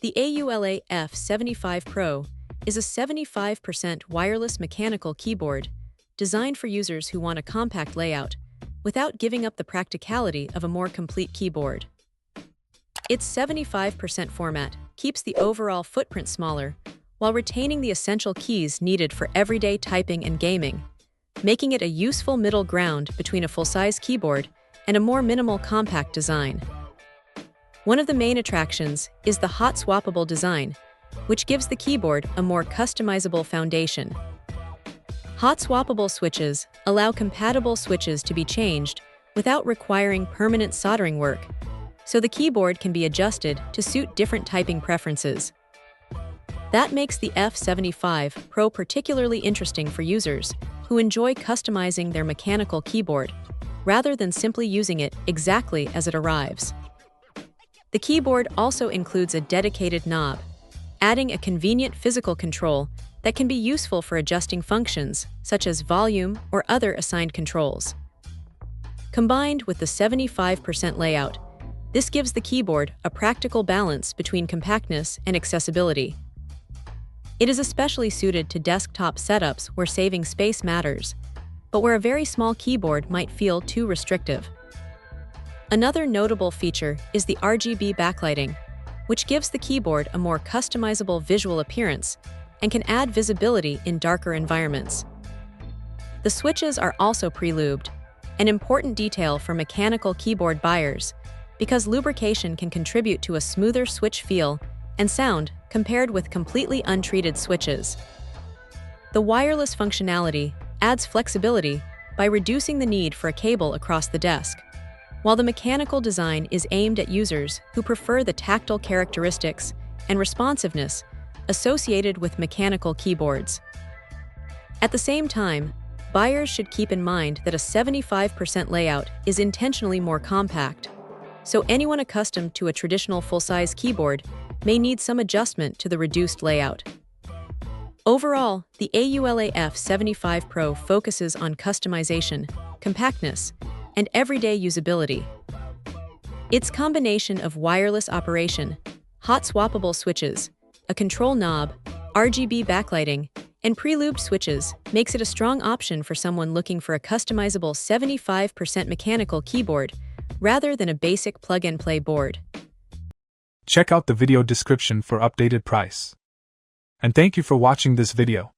The AULA F75 Pro is a 75% wireless mechanical keyboard designed for users who want a compact layout without giving up the practicality of a more complete keyboard. Its 75% format keeps the overall footprint smaller while retaining the essential keys needed for everyday typing and gaming, making it a useful middle ground between a full-size keyboard and a more minimal compact design. One of the main attractions is the hot swappable design, which gives the keyboard a more customizable foundation. Hot swappable switches allow compatible switches to be changed without requiring permanent soldering work, so the keyboard can be adjusted to suit different typing preferences. That makes the F75 Pro particularly interesting for users who enjoy customizing their mechanical keyboard rather than simply using it exactly as it arrives. The keyboard also includes a dedicated knob, adding a convenient physical control that can be useful for adjusting functions such as volume or other assigned controls. Combined with the 75% layout, this gives the keyboard a practical balance between compactness and accessibility. It is especially suited to desktop setups where saving space matters, but where a very small keyboard might feel too restrictive. Another notable feature is the RGB backlighting, which gives the keyboard a more customizable visual appearance and can add visibility in darker environments. The switches are also pre-lubed, an important detail for mechanical keyboard buyers, because lubrication can contribute to a smoother switch feel and sound compared with completely untreated switches. The wireless functionality adds flexibility by reducing the need for a cable across the desk, while the mechanical design is aimed at users who prefer the tactile characteristics and responsiveness associated with mechanical keyboards. At the same time, buyers should keep in mind that a 75% layout is intentionally more compact, so anyone accustomed to a traditional full-size keyboard may need some adjustment to the reduced layout. Overall, the AULA F75 Pro focuses on customization, compactness, and everyday usability. Its combination of wireless operation, hot swappable switches, a control knob, RGB backlighting, and pre-lubed switches makes it a strong option for someone looking for a customizable 75% mechanical keyboard rather than a basic plug-and-play board. Check out the video description for updated price. And thank you for watching this video.